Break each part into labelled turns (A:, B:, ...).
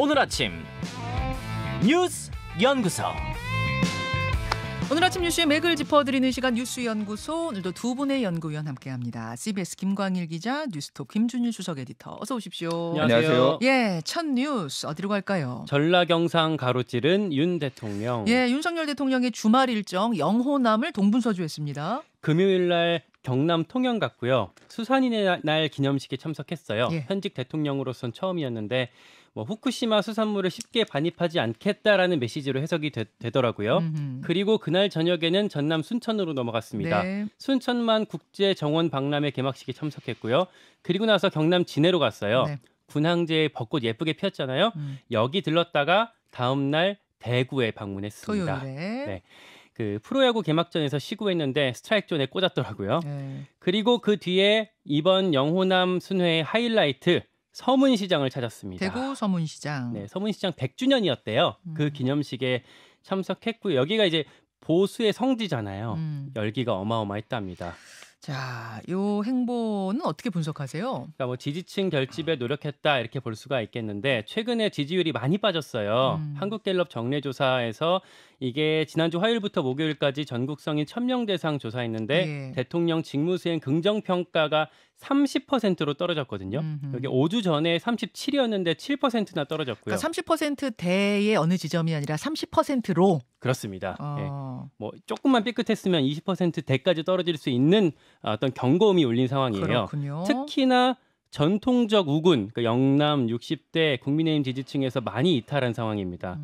A: 오늘 아침 뉴스 연구소.
B: 오늘 아침 뉴스의 맥을 짚어드리는 시간 뉴스연구소. 오늘도 두 분의 연구위원 함께합니다. CBS 김광일 기자, 뉴스톱 김준일 수석 에디터. 어서 오십시오.
A: 안녕하세요.
B: 예, 첫 뉴스 어디로 갈까요?
C: 전라경상 가로찌른 윤 대통령.
B: 예, 윤석열 대통령의 주말 일정 영호남을 동분서주했습니다.
C: 금요일 날 경남 통영 갔고요. 수산인의 날 기념식에 참석했어요.
B: 예.
C: 현직 대통령으로선 처음이었는데 후쿠시마 수산물을 쉽게 반입하지 않겠다라는 메시지로 해석이 되더라고요. 그리고 그날 저녁에는 전남 순천으로 넘어갔습니다.
B: 네.
C: 순천만 국제정원 박람회 개막식에 참석했고요. 그리고 나서 경남 진해로 갔어요.
B: 네.
C: 군항제에 벚꽃 예쁘게 피었잖아요. 여기 들렀다가 다음 날 대구에 방문했습니다.
B: 토요일에.
C: 네. 그 프로야구 개막전에서 시구했는데 스트라이크 존에 꽂았더라고요.
B: 네.
C: 그리고 그 뒤에 이번 영호남 순회의 하이라이트 서문시장을 찾았습니다.
B: 대구 서문시장.
C: 네, 서문시장 100주년이었대요. 그 기념식에 참석했고요. 여기가 이제 보수의 성지잖아요. 열기가 어마어마했답니다.
B: 자, 요 행보는 어떻게 분석하세요?
C: 그러니까 지지층 결집에 노력했다 이렇게 볼 수가 있겠는데 최근에 지지율이 많이 빠졌어요. 한국갤럽 정례조사에서 이게 지난주 화요일부터 목요일까지 전국 성인 1000명 대상 조사했는데
B: 예.
C: 대통령 직무수행 긍정평가가 30%로 떨어졌거든요. 여기 5주 전에 37이었는데 7%나 떨어졌고요.
B: 그러니까 30%대의 어느 지점이 아니라 30%로.
C: 그렇습니다. 네. 조금만 삐끗했으면 20%대까지 떨어질 수 있는 어떤 경고음이 울린 상황이에요.
B: 그렇군요.
C: 특히나 전통적 우군, 그러니까 영남 60대 국민의힘 지지층에서 많이 이탈한 상황입니다.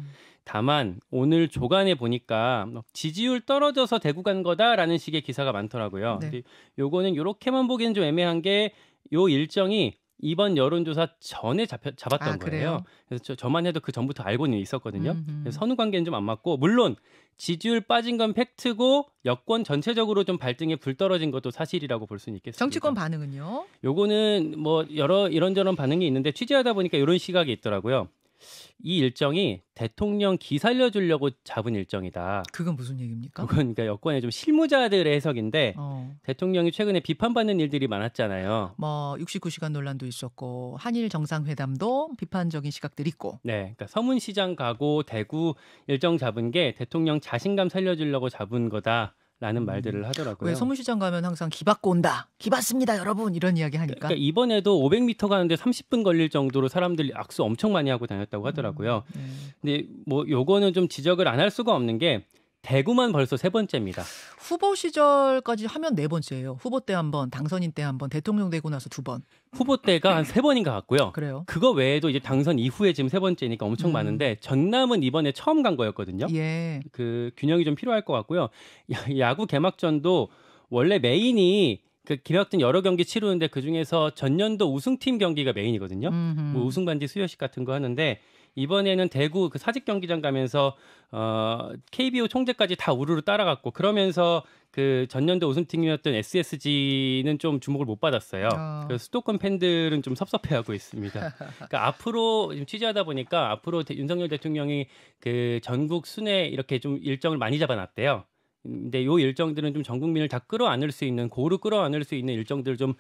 C: 다만 오늘 조간에 보니까 지지율 떨어져서 대구 간 거다라는 식의 기사가 많더라고요.
B: 네.
C: 근데 요거는 이렇게만 보기엔 좀 애매한 게 요 일정이 이번 여론조사 전에 잡았던 거예요.
B: 그래요?
C: 그래서 저만 해도 그 전부터 알고는 있었거든요. 그래서 선후 관계는 좀 안 맞고 물론 지지율 빠진 건 팩트고 여권 전체적으로 좀 발등에 불 떨어진 것도 사실이라고 볼 수는 있겠습니다.
B: 정치권 반응은요?
C: 요거는 여러 이런저런 반응이 있는데 취재하다 보니까 이런 시각이 있더라고요. 이 일정이 대통령 기 살려주려고 잡은 일정이다.
B: 그건 무슨 얘기입니까?
C: 그건 그러니까 여권의 좀 실무자들의 해석인데 대통령이 최근에 비판받는 일들이 많았잖아요.
B: 69시간 논란도 있었고 한일 정상회담도 비판적인 시각들이 있고.
C: 네, 그러니까 서문시장 가고 대구 일정 잡은 게 대통령 자신감 살려주려고 잡은 거다라는 말들을 하더라고요.
B: 왜 서문시장 가면 항상 기 받고 온다. 기 받습니다, 여러분. 이런 이야기 하니까.
C: 그러니까 이번에도 500m 가는데 30분 걸릴 정도로 사람들이 악수 엄청 많이 하고 다녔다고 하더라고요. 근데 요거는 좀 지적을 안 할 수가 없는 게 대구만 벌써 3번째입니다.
B: 후보 시절까지 하면 4번째예요. 후보 때 한 번, 당선인 때 한 번, 대통령 되고 나서 2번.
C: 후보 때가 한 3번인가 같고요.
B: 그래요?
C: 그거 외에도 이제 당선 이후에 지금 3번째니까 엄청 많은데 전남은 이번에 처음 간 거였거든요.
B: 예.
C: 그 균형이 좀 필요할 것 같고요. 야구 개막전도 원래 메인이 그 개막전 여러 경기 치르는데 그중에서 전년도 우승팀 경기가 메인이거든요. 우승 반지 수여식 같은 거 하는데 이번에는 대구 그 사직 경기장 가면서 KBO 총재까지 다 우르르 따라갔고 그러면서 그 전년도 우승팀이었던 SSG는 좀 주목을 못 받았어요. 그래서 수도권 팬들은 좀 섭섭해하고 있습니다. 그러니까 앞으로 지금 취재하다 보니까 앞으로 윤석열 대통령이 그 전국 순회 이렇게 좀 일정을 많이 잡아놨대요. 근데 요 일정들은 좀 전 국민을 다 끌어안을 수 있는 고루 끌어안을 수 있는 일정들 좀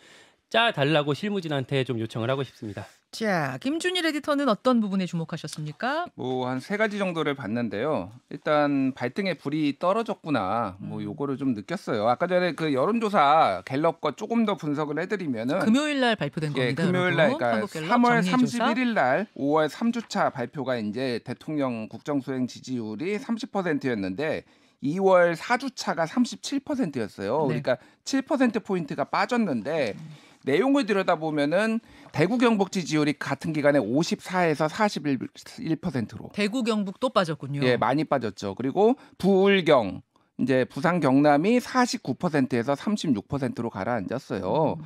C: 짜달라고 실무진한테 좀 요청을 하고 싶습니다.
B: 자, 김준일 에디터는 어떤 부분에 주목하셨습니까?
D: 한 3가지 정도를 봤는데요. 일단 발등에 불이 떨어졌구나. 요거를 좀 느꼈어요. 아까 전에 그 여론조사 갤럽 거 조금 더 분석을 해드리면은
B: 금요일 날 발표된 겁니다.
D: 금요일 날, 그러니까 3월
B: 정리조사.
D: 31일 날 5월 3주차 발표가 이제 대통령 국정수행 지지율이 30%였는데 2월 4주차가 37%였어요.
B: 네.
D: 그러니까 7%포인트가 빠졌는데 내용을 들여다보면은 대구 경북 지지율이 같은 기간에 54에서 41%로.
B: 대구 경북 또 빠졌군요.
D: 예, 많이 빠졌죠. 그리고 부울경, 이제 부산 경남이 49%에서 36%로 가라앉았어요.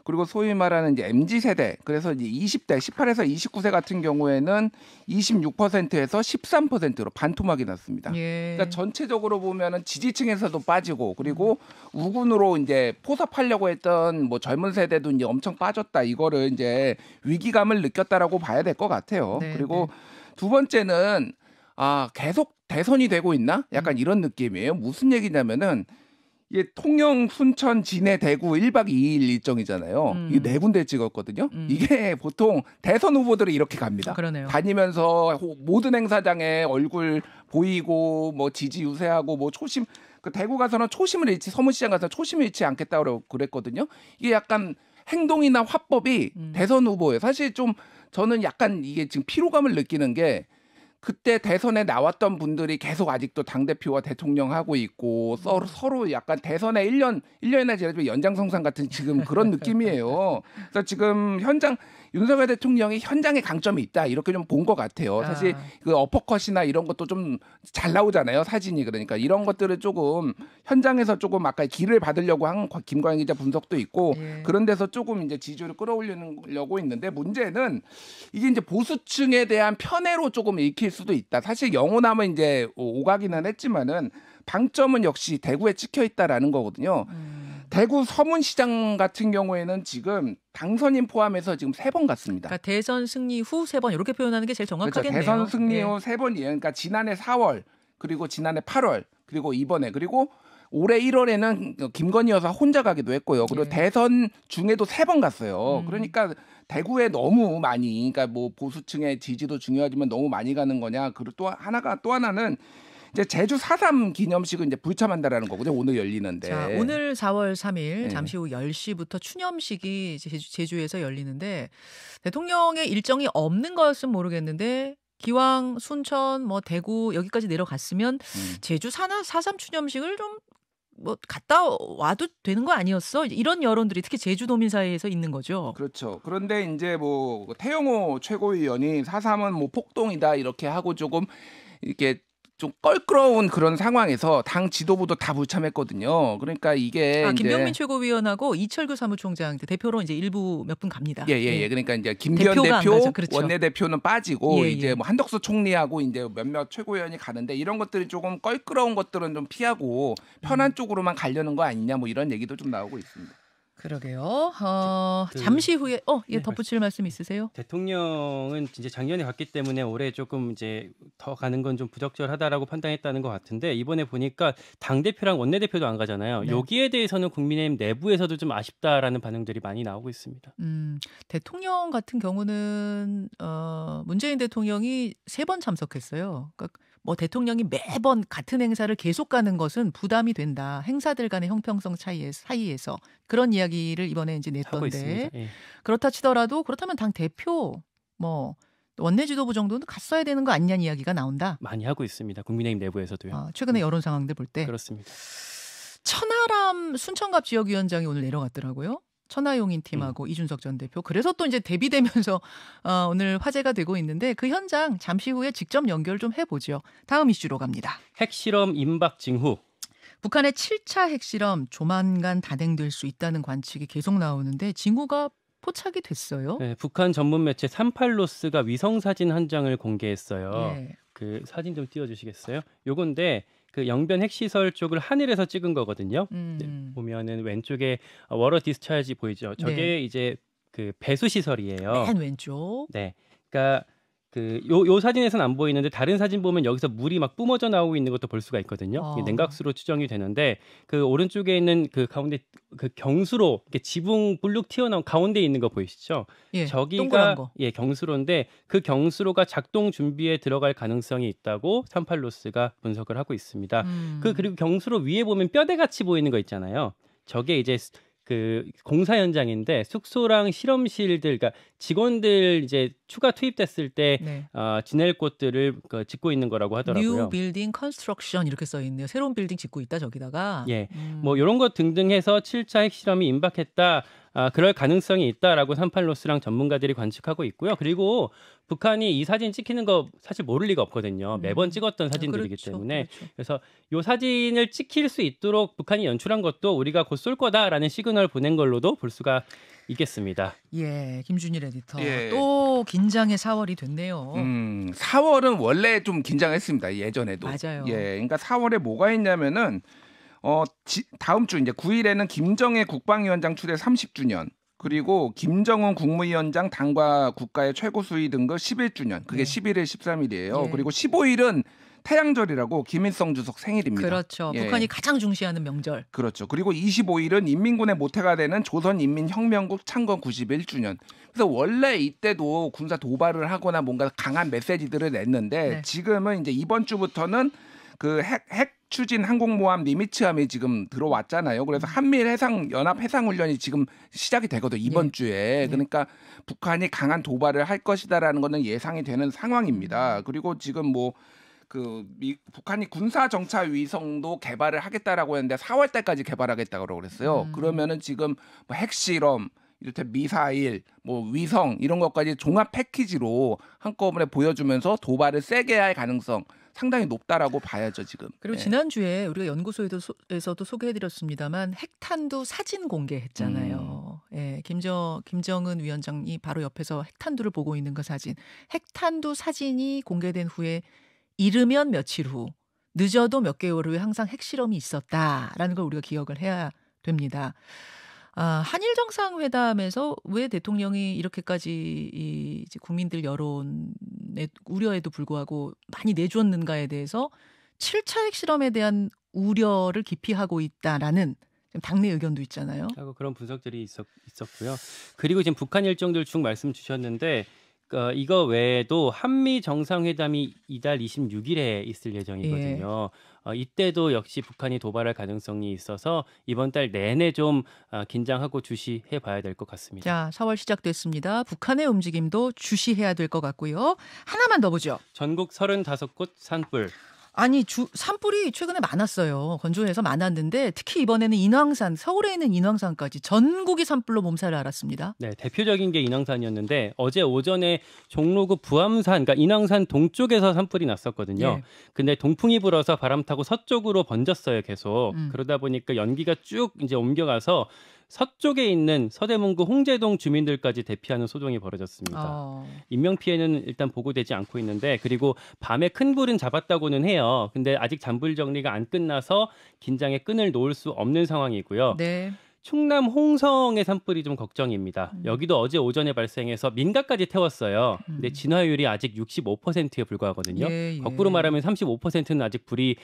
D: 그리고 소위 말하는 이제 MZ 세대, 그래서 이제 20대 18에서 29세 같은 경우에는 26%에서 13%로 반토막이 났습니다.
B: 예.
D: 그러니까 전체적으로 보면은 지지층에서도 빠지고 그리고 우군으로 이제 포섭하려고 했던 젊은 세대도 이제 엄청 빠졌다. 이거를 이제 위기감을 느꼈다라고 봐야 될 것 같아요.
B: 네,
D: 그리고 두 번째는 계속 대선이 되고 있나? 약간 이런 느낌이에요. 무슨 얘기냐면은 이게 통영, 순천, 진해, 대구 1박 2일 일정이잖아요. 이게 4군데 찍었거든요. 이게 보통 대선 후보들이 이렇게 갑니다.
B: 그러네요.
D: 다니면서 모든 행사장에 얼굴 보이고 뭐 지지 유세하고 뭐 초심 그 대구 가서는 초심을 잃지 서문시장 가서 초심을 잃지 않겠다고 그랬거든요. 이게 약간 행동이나 화법이 대선 후보예요. 사실 좀 저는 약간 이게 지금 피로감을 느끼는 게 그때 대선에 나왔던 분들이 계속 아직도 당대표와 대통령 하고 있고 서로 약간 대선에 1년이나 지나면 연장성상 같은 지금 그런 느낌이에요. 그래서 지금 윤석열 대통령이 현장에 강점이 있다 이렇게 좀 본 것 같아요. 사실 그 어퍼컷이나 이런 것도 좀 잘 나오잖아요. 사진이. 그러니까 이런 것들을 조금 현장에서 조금 아까 기를 받으려고 한 김광일 기자 분석도 있고 그런 데서 조금 이제 지지율을 끌어올리려고 있는데 문제는 이게 이제 보수층에 대한 편애로 조금 읽힐 수도 있다. 사실 영호남은 이제 오가기는 했지만은 방점은 역시 대구에 찍혀 있다라는 거거든요. 대구 서문시장 같은 경우에는 지금 당선인 포함해서 지금 3번 갔습니다.
B: 그러니까 대선 승리 후 3번 이렇게 표현하는 게 제일 정확하겠네요.
D: 그렇죠. 대선 승리 후 3번이에요. 그러니까 지난해 4월 그리고 지난해 8월 그리고 이번에 그리고 올해 1월에는 김건희 여사 혼자 가기도 했고요. 그리고 대선 중에도 3번 갔어요. 그러니까 대구에 너무 많이 그러니까 뭐 보수층의 지지도 중요하지만 너무 많이 가는 거냐. 그리고 또 하나는 이제 제주 4.3 기념식은 이제 불참한다라는 거거든요. 오늘 열리는데.
B: 자, 오늘 4월 3일 잠시 후 10시부터 추념식이 제주에서 열리는데 대통령의 일정이 없는 것은 모르겠는데 기왕 순천 뭐 대구 여기까지 내려갔으면 제주 4.3 추념식을 좀 뭐 갔다 와도 되는 거 아니었어? 이런 여론들이 특히 제주도민 사이에서 있는 거죠.
D: 그렇죠. 그런데 이제 뭐 태영호 최고위원이 4.3은 뭐 폭동이다 이렇게 하고 조금 이렇게 좀 껄끄러운 그런 상황에서 당 지도부도 다 불참했거든요. 그러니까 이게
B: 김병민 최고위원하고 이철규 사무총장 대표로 이제 일부 몇 분 갑니다.
D: 예. 그러니까 이제 김기현 대표,
B: 그렇죠.
D: 원내대표는 빠지고 이제 뭐 한덕수 총리하고 이제 몇몇 최고위원이 가는데 이런 것들이 조금 껄끄러운 것들은 좀 피하고 편한 쪽으로만 가려는 거 아니냐 뭐 이런 얘기도 좀 나오고 있습니다.
B: 그러게요. 잠시 후에 덧붙일 말씀 있으세요?
C: 대통령은 이제 작년에 갔기 때문에 올해 조금 이제 더 가는 건 좀 부적절하다라고 판단했다는 것 같은데 이번에 보니까 당 대표랑 원내 대표도 안 가잖아요. 여기에 대해서는 국민의힘 내부에서도 좀 아쉽다라는 반응들이 많이 나오고 있습니다.
B: 대통령 같은 경우는 문재인 대통령이 3번 참석했어요. 그러니까 뭐 대통령이 매번 같은 행사를 계속 가는 것은 부담이 된다. 행사들 간의 형평성 사이에서 그런 이야기를 이번에 이제 냈던데 그렇다 치더라도 그렇다면 당 대표 뭐 원내 지도부 정도는 갔어야 되는 거 아니냐는 이야기가 나온다.
C: 많이 하고 있습니다. 국민의힘 내부에서도요.
B: 최근에 여론 상황들 볼 때.
C: 그렇습니다.
B: 천하람 순천갑 지역위원장이 오늘 내려갔더라고요. 천하용인 팀하고 이준석 전 대표. 그래서 또 이제 대비되면서 오늘 화제가 되고 있는데 그 현장 잠시 후에 직접 연결 좀 해보죠. 다음 이슈로 갑니다.
C: 핵실험 임박 징후.
B: 북한의 7차 핵실험 조만간 단행될 수 있다는 관측이 계속 나오는데 징후가 포착이 됐어요.
C: 네, 북한 전문 매체 38로스가 위성 사진 한 장을 공개했어요. 그 사진 좀 띄워주시겠어요? 요건데 그 영변 핵시설 쪽을 하늘에서 찍은 거거든요. 보면은 왼쪽에 워러 디스차지 보이죠? 저게 이제 그 배수 시설이에요.
B: 맨 왼쪽.
C: 네, 그러니까 요 사진에서는 안 보이는데 다른 사진 보면 여기서 물이 막 뿜어져 나오고 있는 것도 볼 수가 있거든요. 냉각수로 추정이 되는데 그 오른쪽에 있는 그 가운데 그 경수로 이렇게 지붕 불룩 튀어나온 가운데 있는 거 보이시죠? 저기가 경수로인데 그 경수로가 작동 준비에 들어갈 가능성이 있다고 38로스가 분석을 하고 있습니다. 그리고 경수로 위에 보면 뼈대 같이 보이는 거 있잖아요. 저게 이제 그 공사 현장인데 숙소랑 실험실들, 그러니까 직원들 이제 추가 투입됐을 때 지낼 곳들을 짓고 있는 거라고 하더라고요.
B: New Building Construction 이렇게 써 있네요. 새로운 빌딩 짓고 있다 저기다가.
C: 뭐 이런 것 등등 해서 7차 핵실험이 임박했다. 그럴 가능성이 있다라고 38로스랑 전문가들이 관측하고 있고요. 그리고 북한이 이 사진 찍히는 거 사실 모를 리가 없거든요. 매번 찍었던 사진들이기 때문에. 그래서 이 사진을 찍힐 수 있도록 북한이 연출한 것도 우리가 곧 쏠 거다라는 시그널을 보낸 걸로도 볼 수가 있겠습니다.
B: 김준일 에디터. 또 긴장의 4월이 됐네요.
D: 4월은 원래 좀 긴장했습니다. 예전에도.
B: 맞아요.
D: 그러니까 4월에 뭐가 있냐면은 다음 주 이제 9일에는 김정일 국방위원장 추대 30주년. 그리고 김정은 국무위원장 당과 국가의 최고 수위 등급 11주년. 그게 11일, 13일이에요. 그리고 15일은 태양절이라고 김일성 주석 생일입니다.
B: 그렇죠.
D: 예.
B: 북한이 가장 중시하는 명절.
D: 그렇죠. 그리고 25일은 인민군의 모태가 되는 조선인민혁명국 창건 91주년. 그래서 원래 이때도 군사 도발을 하거나 뭔가 강한 메시지들을 냈는데
B: 네.
D: 지금은 이제 이번 주부터는 그 핵 추진 항공모함 니미츠함이 지금 들어왔잖아요. 그래서 한미일 연합 해상훈련이 지금 시작이 되거든요. 이번 주에. 그러니까 북한이 강한 도발을 할 것이다라는 거는 예상이 되는 상황입니다. 그리고 지금 북한이 군사 정찰 위성도 개발을 하겠다라고 했는데 4월 달까지 개발하겠다고 그랬어요. 그러면은 지금 뭐 핵실험, 이렇게 미사일, 뭐 위성 이런 것까지 종합 패키지로 한꺼번에 보여주면서 도발을 세게 할 가능성 상당히 높다라고 봐야죠 지금.
B: 그리고 지난주에 우리가 연구소에서도 소개해드렸습니다만 핵탄두 사진 공개했잖아요. 예, 김정은 위원장이 바로 옆에서 핵탄두를 보고 있는 그 사진. 핵탄두 사진이 공개된 후에 이르면 며칠 후, 늦어도 몇 개월 후에 항상 핵실험이 있었다라는 걸 우리가 기억을 해야 됩니다. 한일 정상회담에서 왜 대통령이 이렇게까지 이제 국민들 여론의 우려에도 불구하고 많이 내줬는가에 대해서 7차 핵실험에 대한 우려를 기피하고 있다라는 당내 의견도 있잖아요.
C: 하고 그런 분석들이 있었고요. 그리고 지금 북한 일정들 쭉 말씀 주셨는데 이거 외에도 한미 정상회담이 이달 26일에 있을 예정이거든요. 이때도 역시 북한이 도발할 가능성이 있어서 이번 달 내내 좀 긴장하고 주시해 봐야 될 것 같습니다.
B: 자, 4월 시작됐습니다. 북한의 움직임도 주시해야 될 것 같고요. 하나만 더 보죠.
C: 전국 35곳 산불.
B: 아니 산불이 최근에 많았어요. 건조해서 많았는데 특히 이번에는 인왕산, 서울에 있는 인왕산까지 전국이 산불로 몸살을 앓았습니다.
C: 네, 대표적인 게 인왕산이었는데 어제 오전에 종로구 부암산, 그러니까 인왕산 동쪽에서 산불이 났었거든요. 근데 동풍이 불어서 바람 타고 서쪽으로 번졌어요, 계속. 그러다 보니까 연기가 쭉 이제 옮겨가서 서쪽에 있는 서대문구 홍제동 주민들까지 대피하는 소동이 벌어졌습니다. 인명 피해는 일단 보고되지 않고 있는데 그리고 밤에 큰 불은 잡았다고는 해요. 근데 아직 잔불 정리가 안 끝나서 긴장의 끈을 놓을 수 없는 상황이고요.
B: 네.
C: 충남 홍성의 산불이 좀 걱정입니다. 여기도 어제 오전에 발생해서 민가까지 태웠어요. 근데 진화율이 아직 65%에 불과하거든요. 거꾸로 말하면 35%는 아직 불이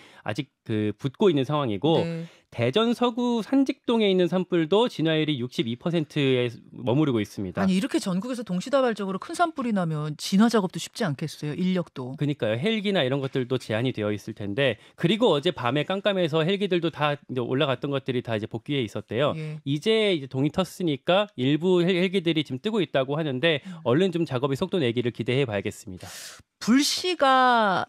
C: 붙고 있는 상황이고
B: 네.
C: 대전 서구 산직동에 있는 산불도 진화율이 62%에 머무르고 있습니다.
B: 아니 이렇게 전국에서 동시다발적으로 큰 산불이 나면 진화 작업도 쉽지 않겠어요. 인력도.
C: 그러니까요. 헬기나 이런 것들도 제한이 되어 있을 텐데 그리고 어제 밤에 깜깜해서 헬기들도 다 이제 올라갔던 것들이 다 이제 복귀해 있었대요. 이제 동이 텄으니까 일부 헬기들이 지금 뜨고 있다고 하는데 얼른 좀 작업이 속도 내기를 기대해 봐야겠습니다.
B: 불씨가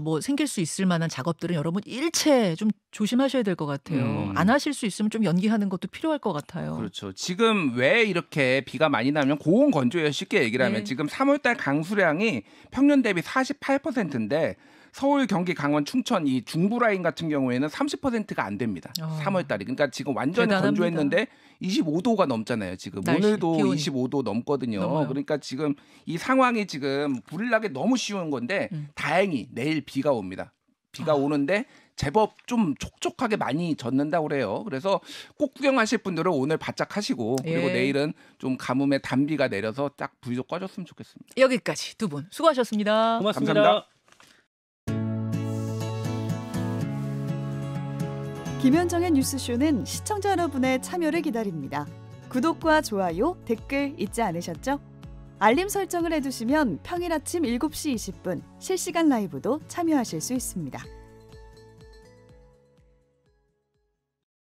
B: 뭐 생길 수 있을 만한 작업들은 여러분 일체 좀 조심하셔야 될 것 같아요. 안 하실 수 있으면 좀 연기하는 것도 필요할 것 같아요.
D: 그렇죠. 지금 왜 이렇게 비가 많이 나면 고온 건조예요. 쉽게 얘기를 하면 지금 3월달 강수량이 평년 대비 48%인데 서울, 경기, 강원, 충청 이 중부 라인 같은 경우에는 30%가 안 됩니다. 3월달이. 그러니까 지금 완전히
B: 대단합니다.
D: 건조했는데 25도가 넘잖아요. 지금
B: 날씨,
D: 오늘도
B: 기온이.
D: 25도 넘거든요.
B: 넘어요.
D: 그러니까 지금 이 상황이 지금 불이 나기 너무 쉬운 건데 다행히 내일 비가 옵니다. 비가 오는데 제법 좀 촉촉하게 많이 젖는다고 그래요. 그래서 꼭 구경하실 분들은 오늘 바짝 하시고 그리고 내일은 좀 가뭄에 단비가 내려서 딱 불도 꺼졌으면 좋겠습니다.
B: 여기까지 두 분 수고하셨습니다.
C: 고맙습니다.
D: 감사합니다.
E: 김현정의 뉴스쇼는 시청자 여러분의 참여를 기다립니다. 구독과 좋아요, 댓글 잊지 않으셨죠? 알림 설정을 해두시면 평일 아침 7시 20분 실시간 라이브도 참여하실 수 있습니다.